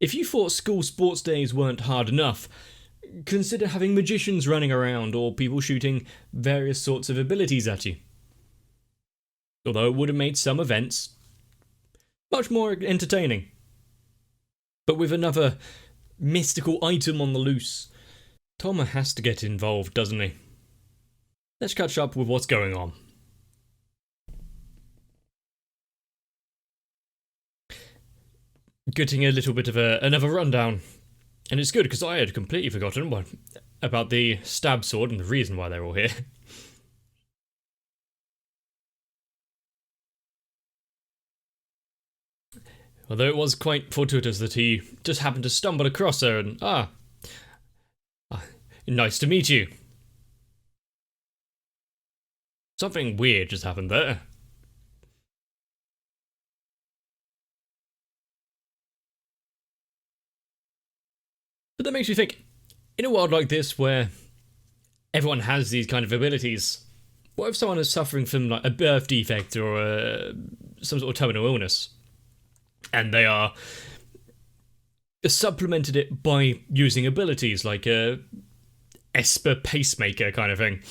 If you thought school sports days weren't hard enough, consider having magicians running around or people shooting various sorts of abilities at you. Although it would have made some events much more entertaining. But with another mystical item on the loose, Toma has to get involved, doesn't he? Let's catch up with what's going on. Getting a little bit of another rundown. And it's good, because I had completely forgotten about the stab sword and the reason why they're all here. Although it was quite fortuitous that he just happened to stumble across her and, nice to meet you. Something weird just happened there. But that makes me think, in a world like this where everyone has these kind of abilities, what if someone is suffering from like a birth defect or some sort of terminal illness, and they are supplemented it by using abilities like a Esper pacemaker kind of thing?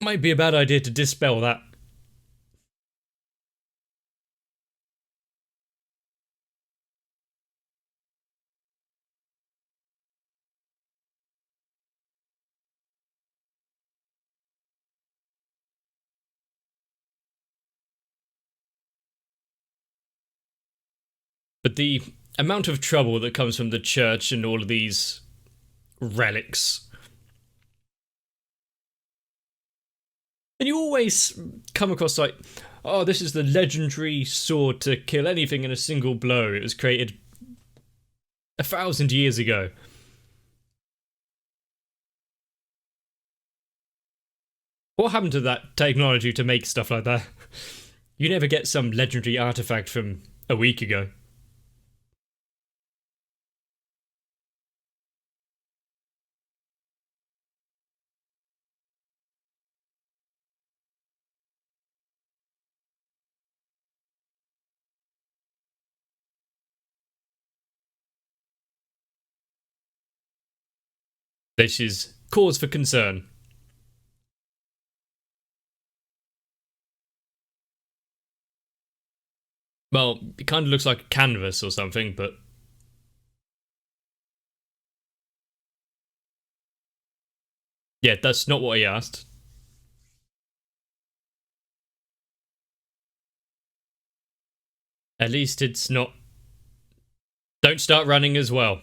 Might be a bad idea to dispel that. But the amount of trouble that comes from the church and all of these relics. And you always come across like, oh, this is the legendary sword to kill anything in a single blow. It was created 1,000 years ago. What happened to that technology to make stuff like that? You never get some legendary artifact from a week ago. This is cause for concern. Well, it kind of looks like a canvas or something, but... yeah, that's not what he asked. At least it's not... don't start running as well.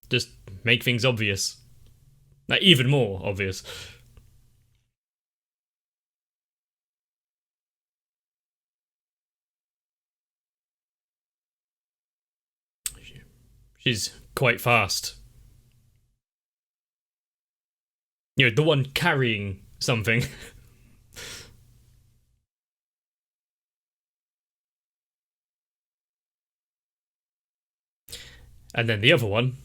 Just make things obvious. Like, even more obvious. She's quite fast. You know, the one carrying something. And then the other one.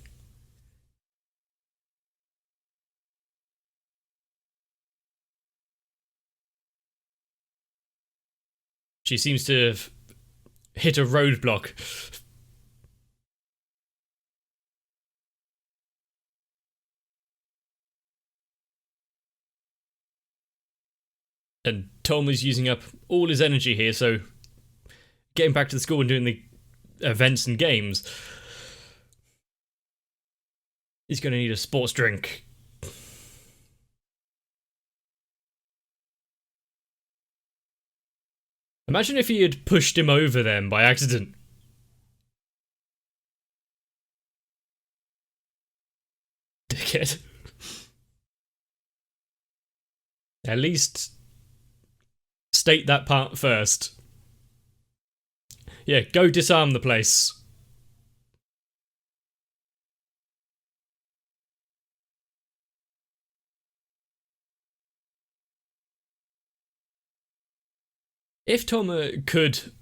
She seems to have hit a roadblock. And Tom is using up all his energy here, so getting back to the school and doing the events and games, he's going to need a sports drink. Imagine if he had pushed him over then by accident. Dickhead. At least state that part first. Yeah, go disarm the place. If Toma could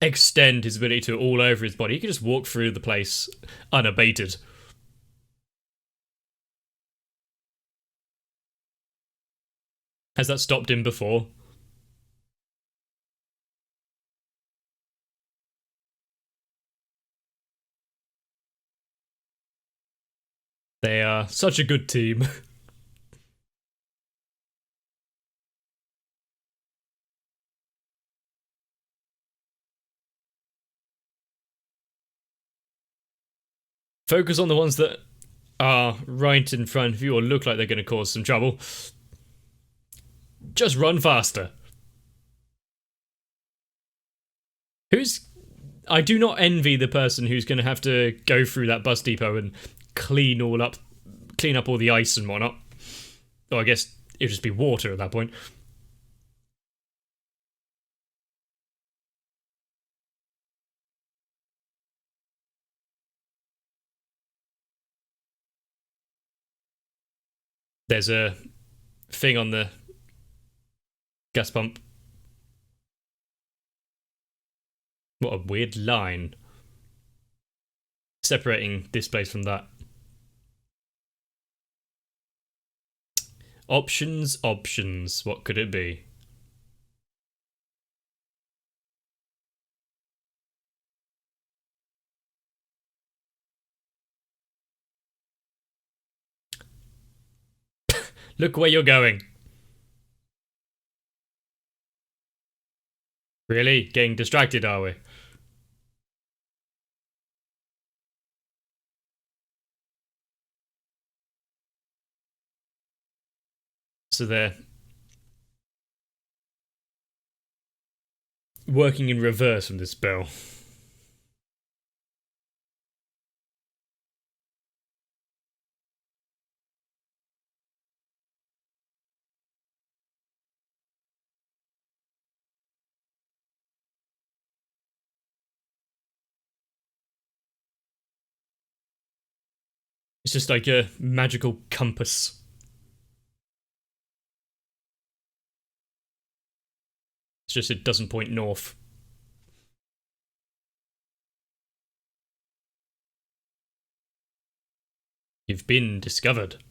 extend his ability to all over his body, he could just walk through the place unabated. Has that stopped him before? They are such a good team. Focus on the ones that are right in front of you or look like they're going to cause some trouble. Just run faster. I do not envy the person who's going to have to go through that bus depot and clean up all the ice and whatnot. Oh, I guess it'll just be water at that point. There's a thing on the gas pump. What a weird line. Separating this place from that. Options. What could it be? Look where you're going. Really? Getting distracted, are we? So they're working in reverse from this spell. It's just like a magical compass. It's just it doesn't point north. You've been discovered.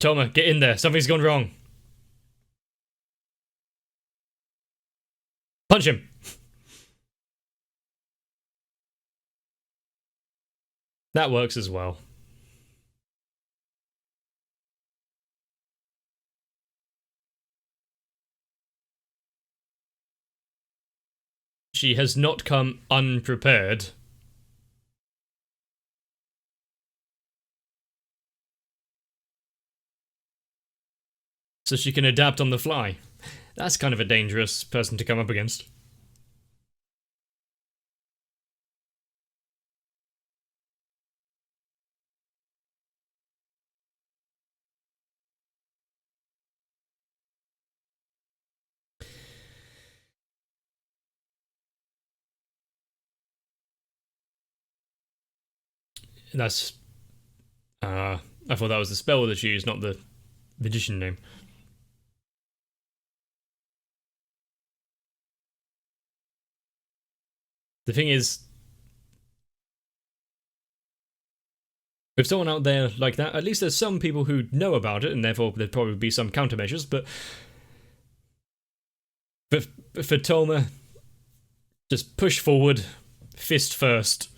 Toma, get in there. Something's gone wrong. Punch him. That works as well. She has not come unprepared. So she can adapt on the fly. That's kind of a dangerous person to come up against. That's... I thought that was the spell that she used, not the magician name. The thing is, with someone out there like that, at least there's some people who know about it, and therefore there'd probably be some countermeasures, but for Toma, just push forward, fist first.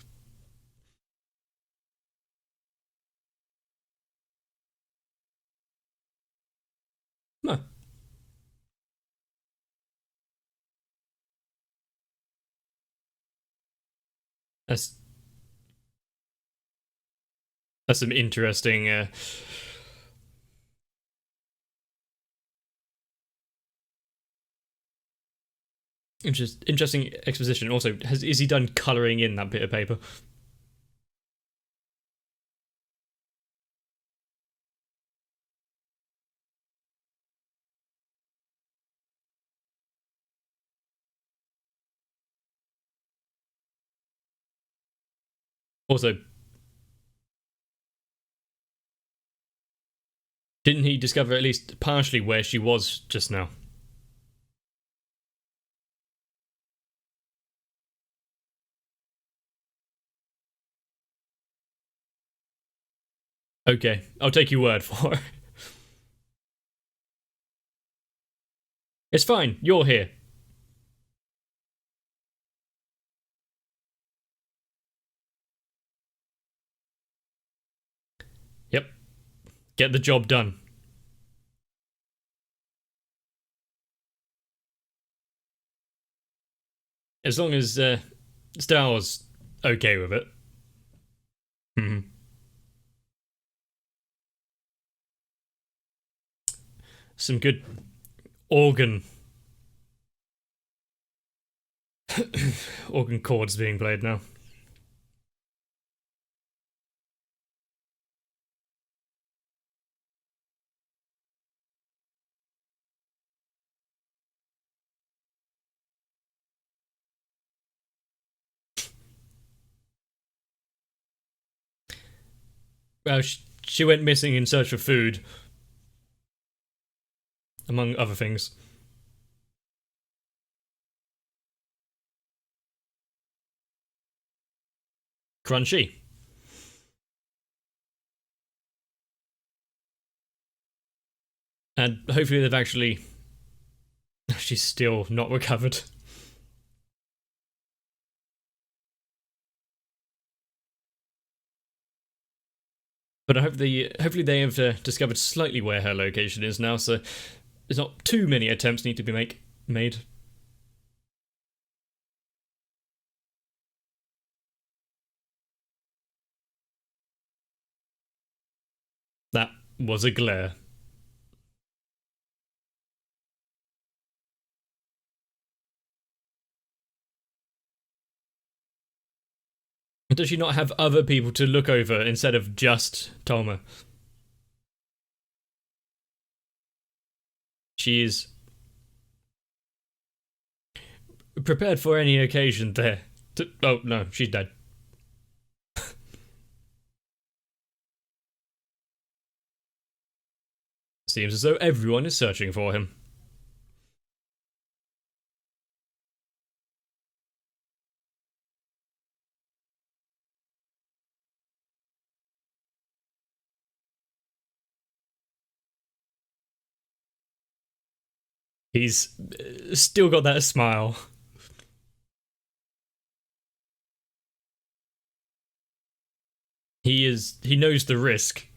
Huh. That's some interesting interesting exposition. Also, is he done colouring in that bit of paper? Also, didn't he discover at least partially where she was just now? Okay, I'll take your word for it. It's fine, you're here. Yep, get the job done. As long as Star Wars okay with it. Hmm. Some good organ organ chords being played now. Well, she went missing in search of food, among other things. Crunchy. And hopefully they've actually... She's still not recovered. But hopefully they have discovered slightly where her location is now, so there's not too many attempts need to be made. That was a glare. Does she not have other people to look over instead of just Toma? She is prepared for any occasion there. Oh no, she's dead. Seems as though everyone is searching for him. He's still got that smile. He knows the risk.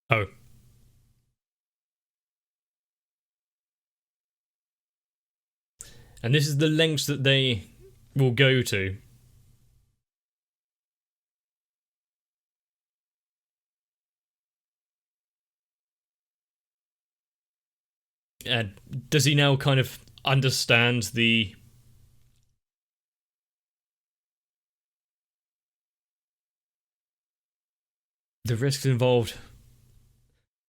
Oh. And this is the lengths that they will go to. Does he now kind of understand the risks involved?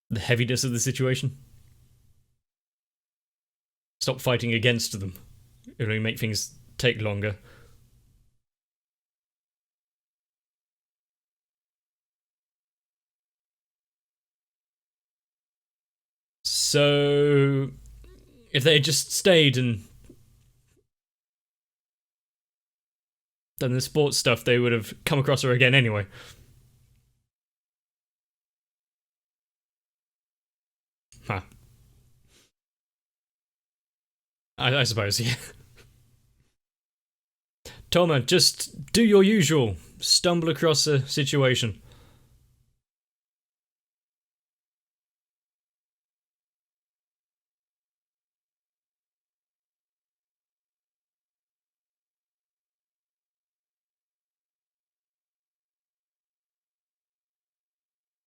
The heaviness of the situation? Stop fighting against them. It will make things take longer. So, if they had just stayed and done the sports stuff, they would have come across her again anyway. Huh. I suppose, yeah. Toma, just do your usual. Stumble across a situation.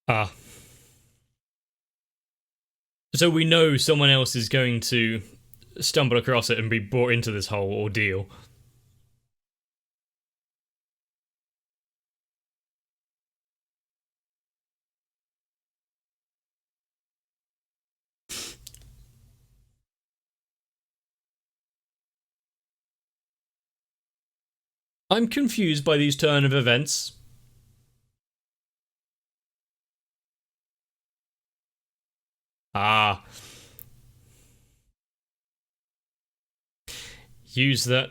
Ah. So we know someone else is going to stumble across it and be brought into this whole ordeal. I'm confused by these turn of events. Ah. Use that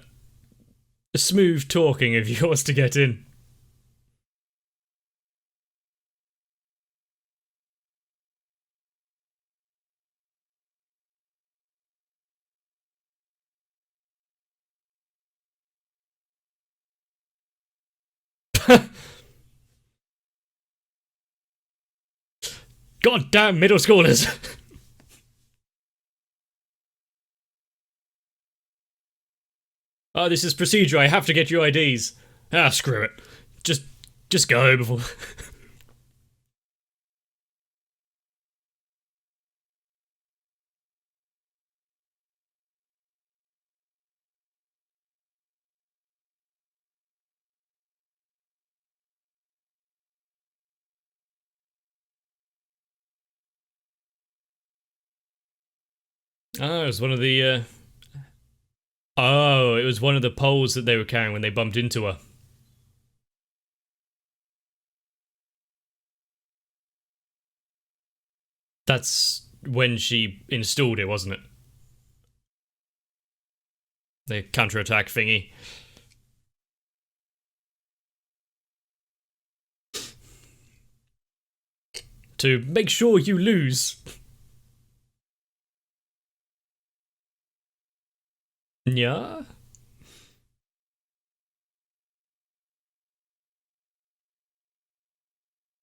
smooth talking of yours to get in. Goddamn middle schoolers! Oh, this is procedure. I have to get your IDs. Ah, screw it. Just go before. Oh, it was one of the. Oh, it was one of the poles that they were carrying when they bumped into her. That's when she installed it, wasn't it? The counterattack thingy. To make sure you lose. Yeah?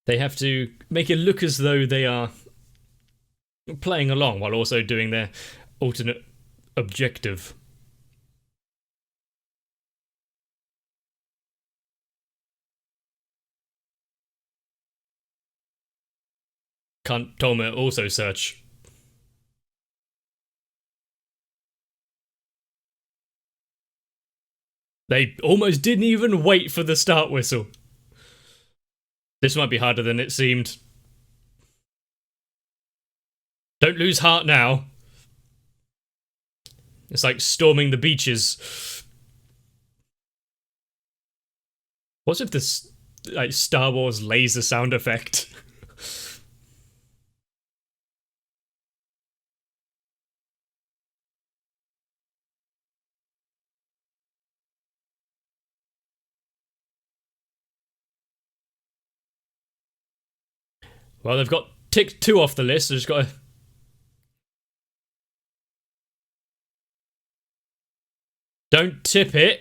They have to make it look as though they are playing along while also doing their alternate objective. Can't Toma also search? They almost didn't even wait for the start whistle. This might be harder than it seemed. Don't lose heart now. It's like storming the beaches. What's if this like Star Wars laser sound effect? Well, they've got ticked 2 off the list, so just gotta... Don't tip it.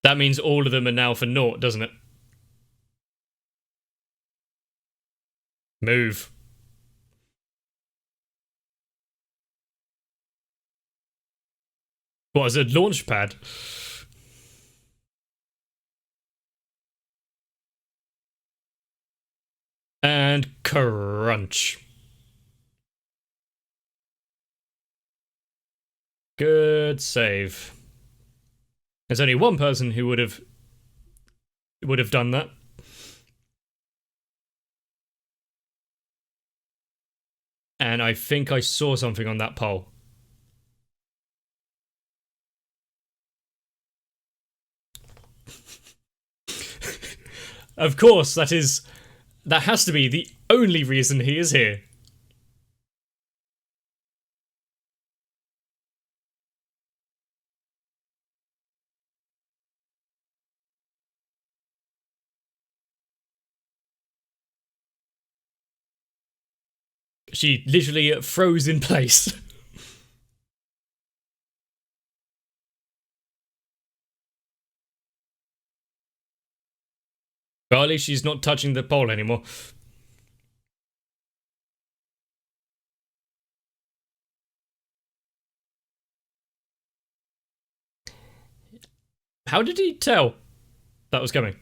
That means all of them are now for naught, doesn't it? Move. What, is it a launch pad? And crunch. Good save. There's only one person who would have done that. And I think I saw something on that pole. Of course, that has to be the only reason he is here. She literally froze in place. Well, at least she's not touching the pole anymore. How did he tell that was coming?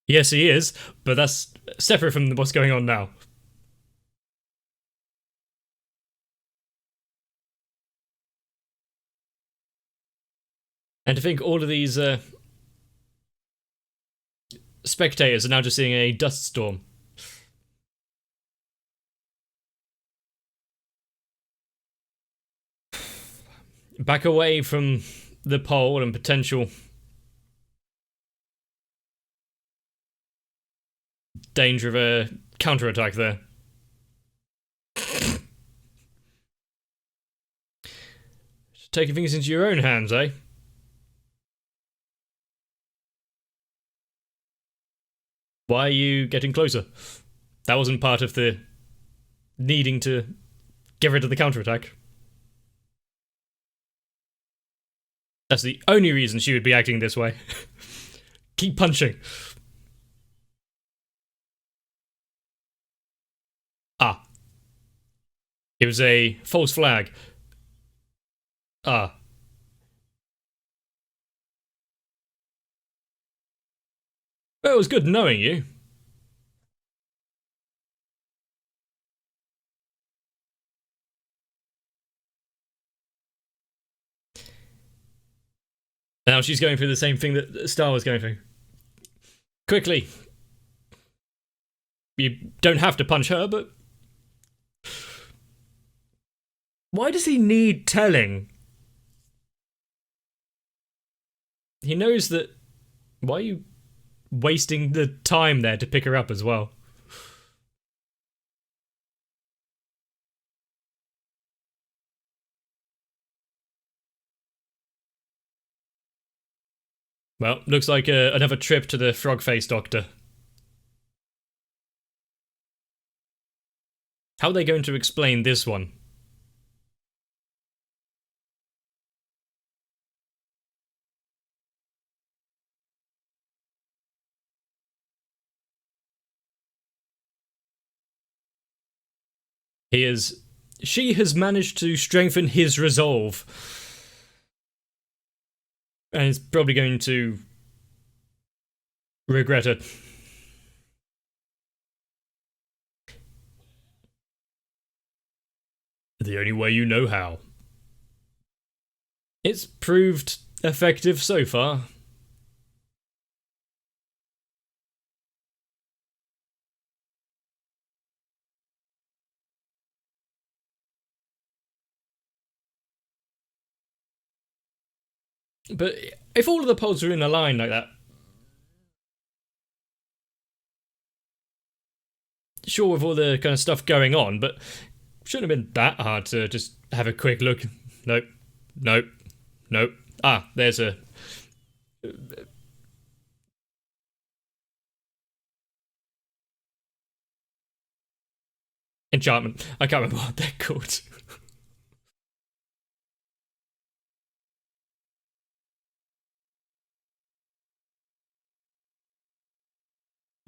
Yes, he is, but that's separate from what's going on now. And to think all of these spectators are now just seeing a dust storm. Back away from the pole and potential danger of a counterattack there. Taking things into your own hands, eh? Why are you getting closer? That wasn't part of the needing to get rid of the counterattack. That's the only reason she would be acting this way. Keep punching. Ah. It was a false flag. Ah. Well, it was good knowing you. Now she's going through the same thing that Star was going through. Quickly. You don't have to punch her, but... Why does he need telling? He knows that... Why are you wasting the time there to pick her up as well? Well, looks like another trip to the frog-faced doctor. How are they going to explain this one? She has managed to strengthen his resolve. And is probably going to regret it. The only way you know how. It's proved effective so far. But if all of the poles are in a line like that, sure, with all the kind of stuff going on, but shouldn't have been that hard to just have a quick look. Nope. Nope. Nope. Ah, there's a... enchantment. I can't remember what they're called.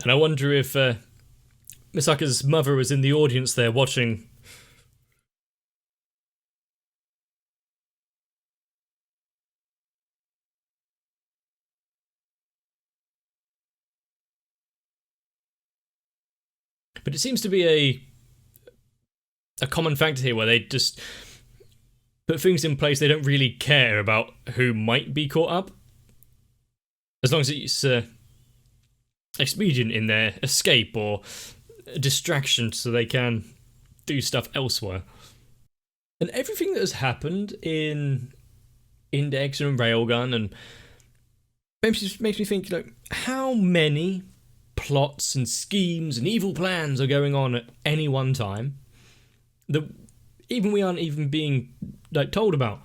And I wonder if Misaka's mother was in the audience there watching. But it seems to be a common factor here where they just put things in place they don't really care about who might be caught up. As long as it's expedient in their escape or distraction so they can do stuff elsewhere. And everything that has happened in Index and Railgun and makes me think, like, how many plots and schemes and evil plans are going on at any one time that even we aren't even being told about.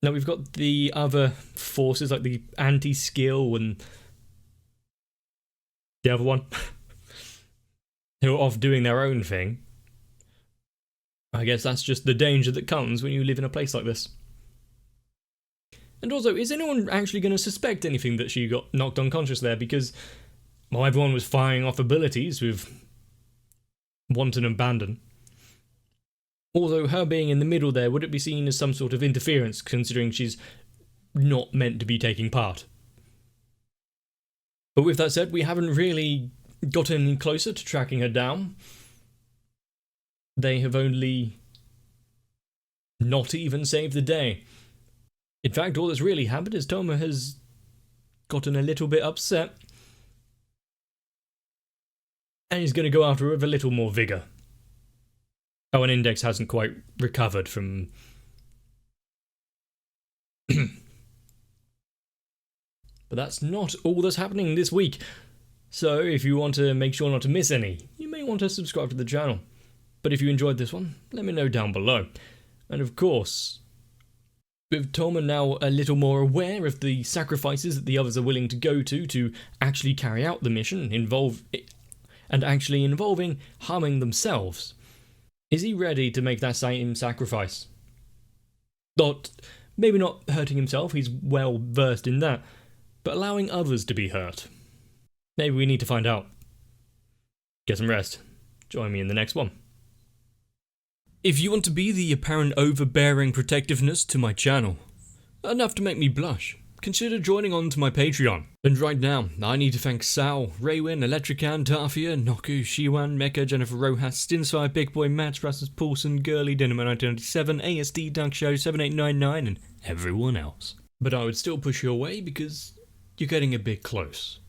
Now we've got the other forces like the anti-skill and the other one who are off doing their own thing. I guess that's just the danger that comes when you live in a place like this. And also, is anyone actually going to suspect anything that she got knocked unconscious there? Because, well, everyone was firing off abilities with wanton abandon. Although her being in the middle there, would it be seen as some sort of interference, considering she's not meant to be taking part? But with that said, we haven't really gotten any closer to tracking her down. They have only not even saved the day. In fact, all that's really happened is Toma has gotten a little bit upset. And he's going to go after her with a little more vigour. Oh, and Index hasn't quite recovered from... But that's not all that's happening this week. So if you want to make sure not to miss any, you may want to subscribe to the channel. But if you enjoyed this one, let me know down below. And of course, with Tolman now a little more aware of the sacrifices that the others are willing to go to actually carry out the mission, involving harming themselves, is he ready to make that same sacrifice? Maybe not hurting himself, he's well versed in that, but allowing others to be hurt. Maybe we need to find out. Get some rest. Join me in the next one. If you want to be the apparent overbearing protectiveness to my channel, enough to make me blush, consider joining on to my Patreon. And right now, I need to thank Sal, Raywin, Electrican, Tafia, Noku, Shiwan, Mecha, Jennifer Rojas, Stinsfire, Big Boy, Mats, Rasmus Paulson, Girly, Dynamo 1997, ASD, Dunk Show 7899, and everyone else. But I would still push you away because you're getting a bit close.